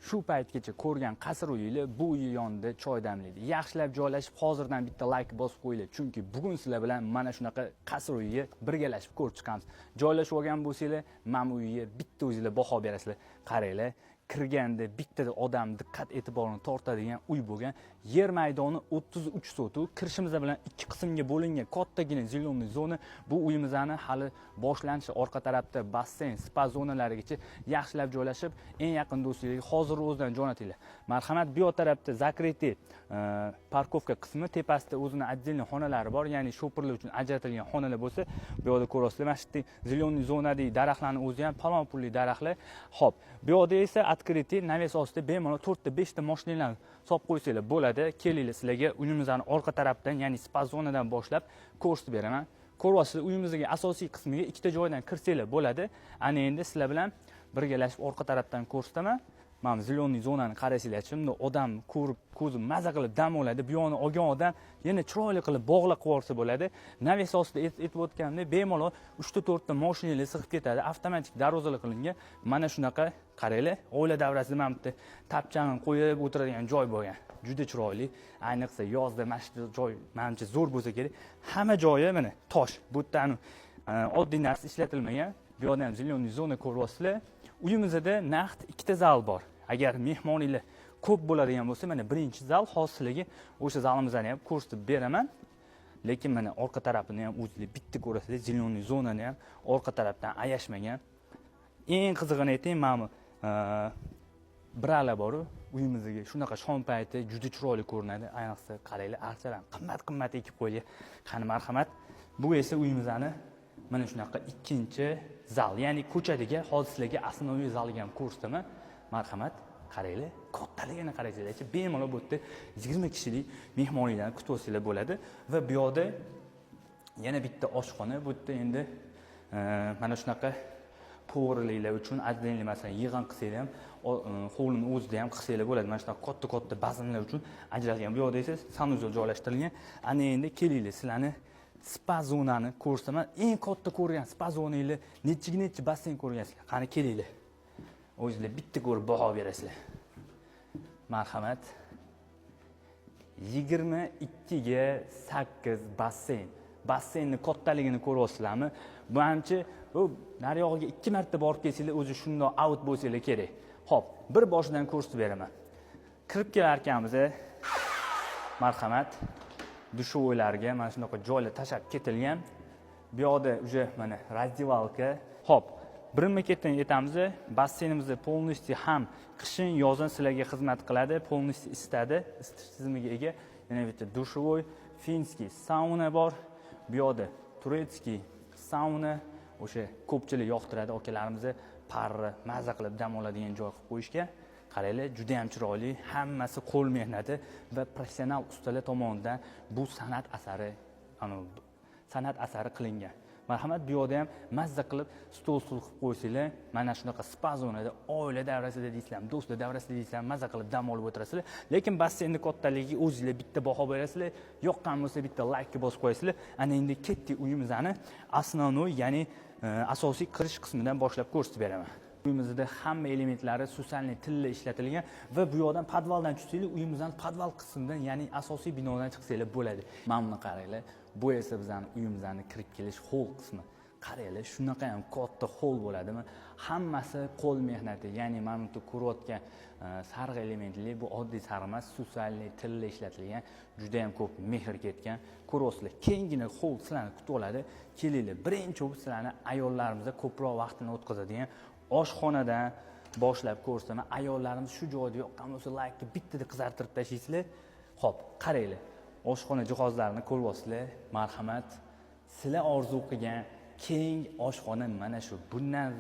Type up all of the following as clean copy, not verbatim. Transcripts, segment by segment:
Shu paytgacha ko'rgan qasr uyinglar bu uy yonida choy damlaydi. Yaxshilab joylashib, hozirdan bitta like bosib qo'yinglar, chunki bugun sizlar bilan mana shunaqa qasr uyiga birgalashib ko'rib chiqamiz. Joylashib olgan bo'lsanglar, mana bu uyga bitta o'zingizlar baho berasizlar. Qaranglar, kirganda bitta odam diqqat e'tiborini tortadigan uy bo'lgan. Yer maydoni 33 sotu, kirishimiz bilan ikki qismga bo'lingan kattagina zeleniy zona. Bu uyimizni hali boshlanishi, orqa tarafda basseyn, spa zonalarigacha yaxshilab joylashib, eng yaqin do'stlarga hozir o'zidan jo'natinglar. Marhamat, bu tarafda zakritli parkovka qismi, tepasida o'zining отдельный xonalari bor, ya'ni sho'pirlar uchun ajratilgan xonalar bo'lsa, bu yerda ko'rasizlar. Mana shu zeleniy zonadagi daraxtlarning o'zi ham palon pulli daraxtlar. Xo'p, bu yerda esa открытый naves ostida bemalol 4 ta 5 ta mashinalarni solib qo'ysanglar bo'ladi. Kelinglar, sizlarga uyimizning orqa tarafdan, ya'ni spa zonadan boshlab ko'rsatib beraman. Ko'ryapsizlar, uyimizning asosiy qismiga ikkita joydan kirsanglar bo'ladi. Ana endi sizlar bilan birgalashib orqa tarafdan ko'rsataman. Mana zeleniy zonani qarasanglar, shunda odam ko'rib, ko'zi maza qilib dam oladi. Bu yoqni olgan odam yana chiroyli qilib bog'lab qo'ysa bo'ladi. Naves ostida aytib o'tganimdek, bemalol 3-4 ta mashinalar sig'ib ketadi. Avtomatik darvozalar qilingan. Mana shunaqa qaranglar, oila davrasida mana bitta tapchani qo'yib o'tiradigan joy bo'lgan. Juda chiroyli. Ayniqsa yozda mana shu joy menimcha zo'r bo'lsa kerak. Hamma joyi mana tosh. Bu yerda oddiy narsa ishlatilmagan. Bu yerda ham zeleniy zona ko'ryapsizlar. Uyimizda naqd ikkita zal bor. Agar mehmonlar ko'p bo'ladigan bo'lsa, mana birinchi zal hozirlarga o'sha zalimizni ham ko'rsatib beraman. Lekin mana orqa tarafini ham o'zingizlar bitta ko'rasizlar, zeleniy zonani ham orqa tarafdan ayashmagan. Eng qizig'ini aytaymi, mana biralar bor, uyimizga shunaqa shom payti juda chiroyli ko'rinadi. Ayniqsa qaranglar, archalar qimmat-qimmat ekib qo'yilgan. Qani marhamat. Bu esa uyimizning mana shunaqa ikkinchi zal, ya'ni ko'chadagi hozir sizlarga asosiy zalga ham ko'rsataman. Marhamat, qaranglar, kattaligini qaranglar-chi, bemalol bu yerda 20 kishilik mehmonlarni kutib olsanglar bo'ladi va bu yoqda yana bitta oshxona. Bu yerda endi mana shunaqa povurliklar uchun отдельный masalan yig'in qilsanglar ham, hovlining o'zida ham qilsanglar bo'ladi. Mana shunaqa katta baznlar uchun ajratilgan. Bu yoqda esa sanuzel joylashtirilgan. Ana endi kelinglar, sizlarni spa zonani ko'rsataman. Eng katta ko'rgan spa zonanglar, necha basseyn ko'rgansizlar. Qani kelinglar. O'zingizlar bitta ko'rib baho berasizlar. Marhamat. 22 ga 8 basseyn. Basseynning kattaligini ko'ryapsizlarmi? Bu hamchi bu nariyog'iga 2 marta borib kelsanglar, o'zi shundoq out bo'lsanglar kerak. Xo'p, bir boshidan ko'rsatib beraman. Kirib kelar ekanmiz. Marhamat. Dushovoylarga mana shunaqa joylar tashab ketilgan. Bu yoqda uje mana razdevalka. Xo'p, birinma-ketdan aytamiz, basseynimizni полностью ham qishin, yozin sizlarga xizmat qiladi, полностью isitadi, isitish tizimiga ega. Yana bitta dushovoy, finskiy sauna bor. Bu yoqda turetskiy sauna, o'sha ko'pchilik yoqtiradi akalarimizni parra maza qilib dam oladigan joy qilib qo'yishgan. Qaranglar, juda ham chiroyli, hammasi qo'l mehnati va professional ustalar tomonidan bu san'at asari qilingan. Marhamat, bu yerda ham mazza qilib stol qilib qo'ysanglar, mana shunaqa spa zonada oila davrasida deysizlar, do'stlar davrasida deysizlar, mazza qilib dam olib o'tirasizlar. Lekin basseynning kattaligiga o'zingizlar bitta baho berasizlar, yoqqan bo'lsa bitta like bosib qo'yasizlar. Ana endi ketdik uyimizni asosiy, ya'ni asosiy kirish qismidan boshlab ko'rsatib beraman. Uyimizda hamma elementlari xususiy tilla ishlatilgan va bu yoqdan podvaldan tushsanglar, uyimizning podval qismidan, ya'ni asosiy binodan chiqsanglar bo'ladi. Mana buni qaranglar. Bu esa bizning uyimizning kirib kelish hol qismi. Qaranglar, shunaqa ham katta hol bo'ladimi? Hammasi qo'l mehnati, ya'ni mana bu ko'rayotgan sarg'a elementli, bu oddiy sarg'a emas, xususiy tilla ishlatilgan, juda ham ko'p mehr ketgan. Ko'rasizlar, kengina hol sizlarni kutib oladi. Kelinglar, birinchi bo'lib sizlarni ayollarimizga ko'proq vaqtini o'tkazadigan oshxonadan boshlab ko'rsataman. Ayollarimiz shu joyda yoqqan bo'lsa, like bittada qizartirib tashlaysizlar. Xo'p, qaranglar. Oshxona jihozlarini ko'ryapsizlar. Marhamat. Sizlar orzu qilgan keng oshxona mana shu. Bundan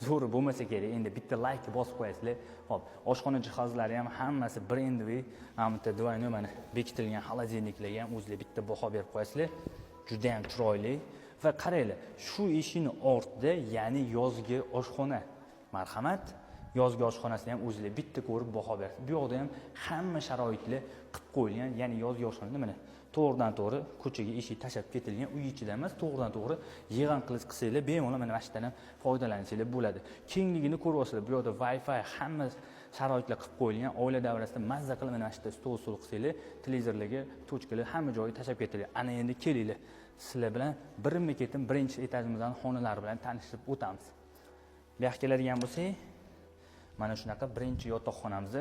zo'r bo'lmasa kerak. Endi bitta like bosib qo'yasizlar. Xo'p, oshxona jihozlari ham hammasi brendli, hamda do'yno mana bekitilgan xolodilniklarga ham o'zingizlar bitta baho berib qo'yasizlar. Juda ham chiroyli. Va qaranglar, shu eshikning ortida, ya'ni yozgi oshxona. Marhamat, yozgi oshxonasini ham o'zingizlar bitta ko'rib baho berasiz. Bu yoqda ham hamma sharoitlar qilib qo'yilgan, ya'ni yozgi oshxonada mana to'g'ridan-to'g'ri ko'chaga eshik tashab ketilgan, uy ichida emas, to'g'ridan-to'g'ri yig'in qilsangiz bemalol mana shu yerdan foydalansanglar bo'ladi. Kengligini ko'ryapsizlar. Bu yerda Wi-Fi hamma sharoitlar qilib qo'yilgan. Oila davrasida mazza qilib mana shu stol qilsanglar, televizorlarga, tochkalar hamma joyi tashab ketilgan. Ana endi kelinglar. Sizlar bilan birinma-ketin birinchi etajimizning xonalari bilan tanishib o'tamiz. Bu yoqqa keladigan bo'lsak, mana shunaqa birinchi yotoqxonamiz.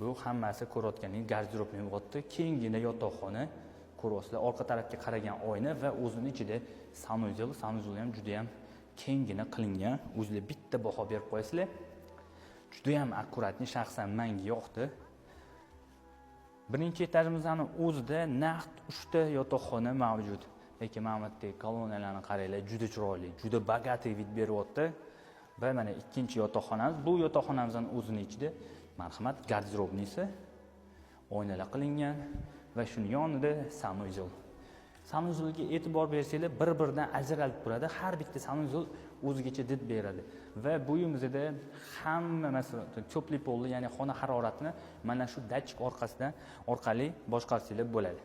Bu hammasi ko'rayotganingiz garderobni bo'lyapti. Kengina yotoqxona. Ko'ryapsizlar, orqa tarafga qaragan oyna va o'zining ichida sanuzel ham juda ham kengina qilingan. O'zingizlar bitta baho berib qo'yasizlar. Juda ham akkuratni, shaxsan menga yoqdi. Birinchi etajimizning o'zida naqd 3 ta yotoqxona mavjud. Lekin Mamatdek koloniyalarni qaranglar, juda chiroyli, juda bogatый vid beryapti. Va mana ikkinchi yotoqxonamiz. Bu yotoqxonamizning o'zining ichida marhamat garderobnisi, oynalar qilingan va shuni yonida sanuzel. Sanuzelga e'tibor bersanglar, bir-biridan ajralib turadi. Har bitta sanuzel o'zigacha did beradi. Va bu uyimizda hamma masalan cho'pli polli, ya'ni xona haroratini mana shu datchik orqali boshqarsangiz bo'ladi.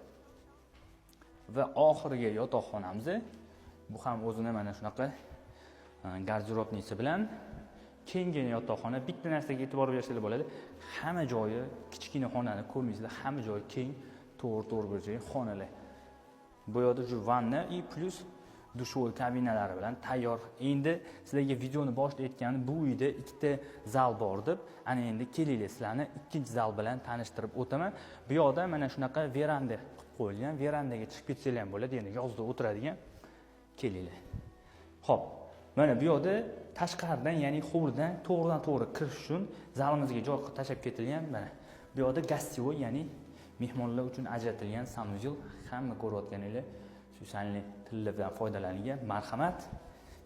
Va oxirgi yotoqxonamiz, bu ham o'zini mana shunaqa garderobnisi bilan kengina yotoqxona. Bitta narsaga e'tibor bersanglar bo'ladi. Hamma joyi kichkina xonani ko'rmaysizlar, hamma joyi keng, to'g'ri burchak xonalar. Bu yerda shu vanna и plus dushovoy kabinalari bilan tayyor. Endi sizlarga videoni boshida aytganim, bu uyda ikkita zal bor deb, ana endi kelinglar, sizlarni ikkinchi zal bilan tanishtirib o'taman. Bu yerda mana shunaqa veranda qilib qo'yilgan. Verandaga chiqib ketsanglar ham bo'ladi, ya'ni yozda o'tiradigan. Kelinglar. Xo'p, mana bu yerda tashqaridan, ya'ni hovlidan to'g'ridan-to'g'ri kirish uchun zalimizga joy tashab ketilgan. Mana bu yerda gostiyoy, ya'ni mehmonlar uchun ajratilgan sanuzel, hamma ko'rayotganinglar Susanli tilla bilan foydalanilgan. Marhamat.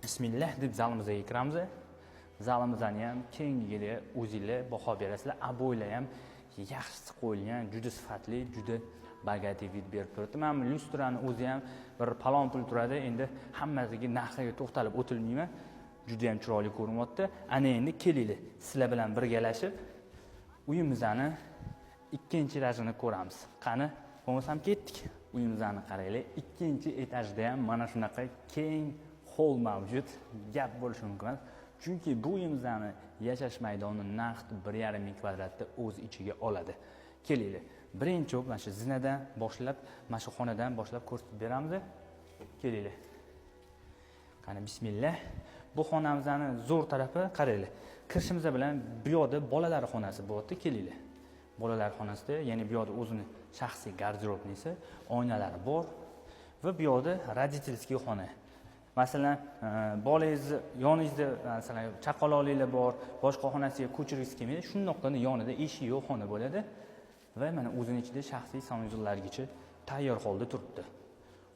Bismillah deb zalimizga kiramiz. Zalimizdan ham kengligiga o'zingizlar baho berasizlar. Aboylar ham yaxshi qo'yilgan, juda sifatli, juda bogatый vid berib turibdi. Mana lyustrani o'zi ham bir palon pul turadi. Endi hammasiga narxiga to'xtalib o'tilmayman. Juda ham chiroyli ko'rinyapti. Ana endi kelinglar, sizlar bilan birgalashib uyimizni ikkinchi etajini ko'ramiz. Qani, bo'lmasam ketdik. Uyimizni qaranglar. Ikkinchi etajda ham mana shunaqa keng hol mavjud. Gap bo'lishi mumkin. Chunki bu uyimizni yashash maydoni naqd 1,5 ming kvadratni o'z ichiga oladi. Kelinglar. Birinchi mana shu zinadan boshlab, mana shu xonadan boshlab ko'rsatib beramiz. Kelinglar. Qani bismillah. Bu xonamizning zo'r tarafi qaranglar. Kirishimiz bilan bu yerda bolalar xonasi bo'lyapti. Kelinglar. Bolalar xonasida, ya'ni bu yerda o'zini shaxsiy garderobnisi, oynalari bor va bu yerda родительский xona. Masalan, bolangiz yoningizda masalan chaqaloqlar bor, boshqa xonasiga ko'chirgisi kelmaydi, shundoqqina yonida eshik yo'q xona bo'ladi va mana o'zining ichida shaxsiy sanuzellargacha tayyor holda turibdi.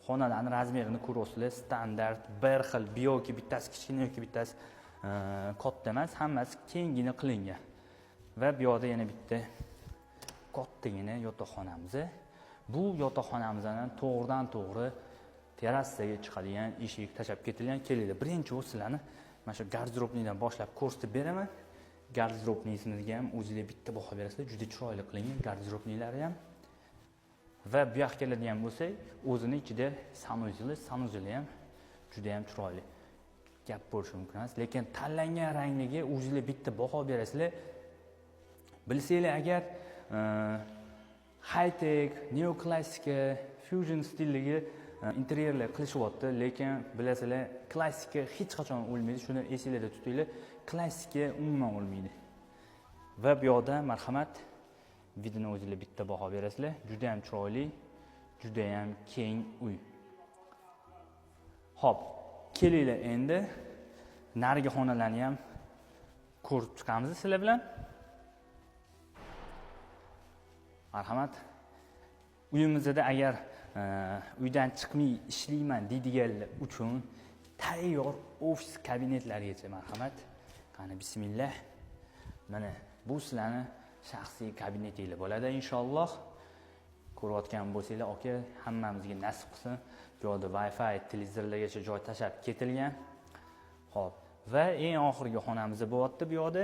Xonalarning razmerini ko'ryapsizlar, standart, bir xil, bu yoki bittasi kichkina yoki bittasi katta emas, hammasi kengina qilingan. Va bu yerda yana bitta kattagina yotoqxonamiz. Bu yotoqxonamizdan to'g'ridan-to'g'ri terrasaga chiqadigan eshik tashab ketilgan. Kelinglar, birinchi sizlarni mana shu garderobnidan boshlab ko'rsatib beraman. Garderobningizga ham o'zingizlar bitta baho berasizlar, juda chiroyli qilingan garderobnilari ham. Va bu yoqqa keladigan bo'lsak, o'zining ichida sanuzeli ham juda ham chiroyli. Gap bo'lishi mumkin emas, lekin tanlangan rangiga o'zingizlar bitta baho berasizlar. Bilsanglar agar high-tech, neoklassika, fusion stiliga interyerlar qilishyapti, lekin bilasizlar, klassika hech qachon o'lmaydi. Shuni esingizda tutinglar. Klassika umuman o'lmaydi. Va bu yerda marhamat vidini o'zingizlar bitta baho berasizlar. Juda ham chiroyli, juda ham keng uy. Xo'p, kelinglar endi narigi xonalarni ham ko'rib chiqamiz sizlar bilan. Marhamat. Uyimizda agar uydan chiqmay ishlayman deydiganlar uchun tayyor ofis kabinetlargacha marhamat. Qani bismillah. Mana bu sizlarning shaxsiy kabinetinglar bo'ladi inshaalloh. Ko'rayotgan bo'lsanglar, aka, hammamizga nasib qilsin. Bu yerda Wi-Fi, televizorlargacha joy tashab ketilgan. Xo'p, va eng oxirgi xonamiz bo'lyapti bu yerda.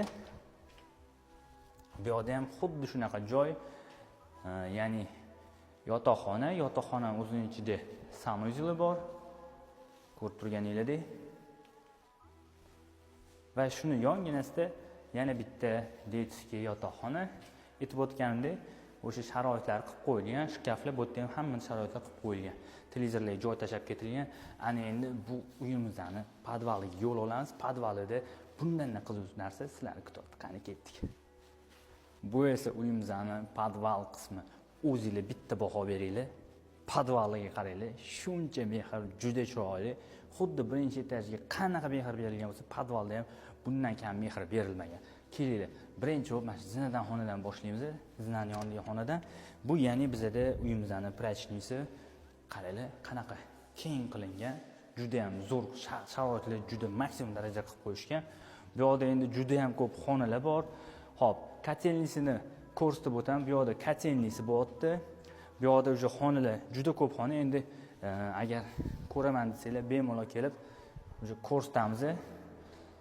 Bu yerda ham xuddi shunaqa joy, ya'ni yotoqxona o'zining ichida sanuzeli bor. Ko'rib turganingizdek. Va shuni yonginasida yana bitta detskiy yotoqxona. Aytib o'tganimdek, o'sha sharoitlar qilib qo'yilgan, shkaflar bu yerda ham hamma sharoitlar qilib qo'yilgan. Televizorlar joy tashab ketilgan. Ana endi bu uyimizni podvaliga yo'l olamiz. Podvalida bundan qiziq narsa sizlarni kutadi. Qani ketdik. Bu esa uyimizning podval qismi. O'zingizlar bitta baho beringlar. Podvaliga qaranglar. Shuncha mehr, juda chiroyli. Xuddi birinchi etajga qanaqa mehr berilgan bo'lsa, podvalda ham bundan kam mehr berilmagan. Kelinglar. Birinchi bo'lib mana zinadan xonadan boshlaymiz. Zinaning yonidagi xonadan. Bu ya'ni bizada uyimizning prachniisi. Qaranglar, qanaqa keng qilingan, juda ham zo'r sharoitlar, juda maksimum darajada qilib qo'yishgan. Bu yerda endi juda ham ko'p xonalar bor. Xo'p, kotelnisini ko'rsatib o'taman. Bu yerda kotelnisi bo'lyapti. Bu yerda o'sha xonalar juda ko'p xona. Endi agar ko'raman desanglar, bemalol kelib o'sha ko'rsatamiz.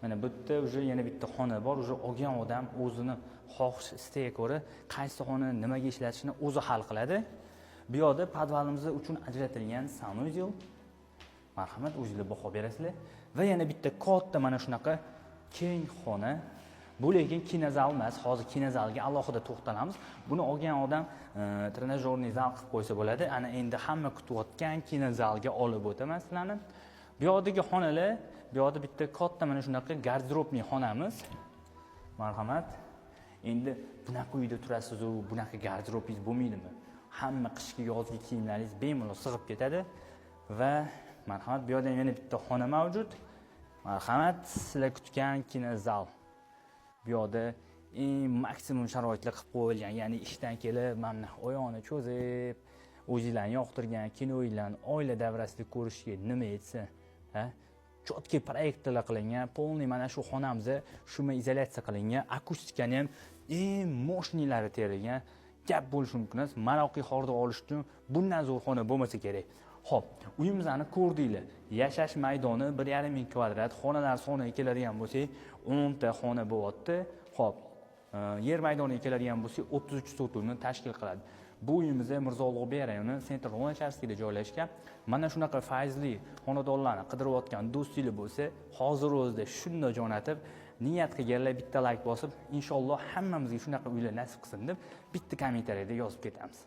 Mana bu yerda o'sha yana bitta xona bor. O'sha olgan odam o'zini xohish istagiga ko'ra qaysi xonani nimaga ishlatishini o'zi hal qiladi. Bu yerda podvalimiz uchun ajratilgan sanuzel. Marhamat, o'zingizlar baho berasizlar. Va yana bitta katta mana shunaqa keng xona. Bu lekin kinozal emas. Hozir kinozalga alohida to'xtalamiz. Buni olgan odam trenajyorniy zal qilib qo'ysa bo'ladi. Ana endi hamma kutayotgan kinozalga olib o'taman sizlarni. Bu yerdagi xonalar, bu yerda bitta katta mana shunaqa garderobniy xonamiz. Marhamat. Endi bunaqa uyda turasiz, bunaqa garderobingiz bo'lmaydimi? Hamma qishki yozgi kiyimlaringiz bemalol sig'ib ketadi va marhamat, bu yerda yana bitta xona mavjud. Marhamat, sizlar kutgan kinozal. Bu yerda eng maksimum sharoitlar qilib qo'yilgan, ya'ni ishdan kelib, mana oyoqni cho'zib, o'zingizlarni yoqtirgan kinoinglarni oila davrasida ko'rishga nima etsa, ha? Chotki proyektlar qilingan, polniy mana shu xonamizda shuma izolyatsiya qilingan, akustikani ham eng moshnilari terilgan. Gap bo'lishi mumkin emas. Maroqiy hordiq olish uchun bundan zo'r xona bo'lmasa kerak. Xo'p, uyimizni ko'rdinglar. Yashash maydoni 1,5 ming kvadrat, xonalar soniga keladigan bo'lsak, 10 ta xona bo'lyapti. Xo'p, yer maydoniga keladigan bo'lsak, 33 sotuvni tashkil qiladi. Bu uyimiz Mirzo Ulug'bek rayoni Sentr Loncharsida joylashgan. Mana shunaqa fayzli xonadonlarni qidirayotgan do'stinglar bo'lsa, hozir o'zida shunday jo'natib, niyat qilganlar bitta like bosib, inshaalloh hammamizga shunaqa uylar nasib qilsin deb bitta kommentariyada yozib ketamiz.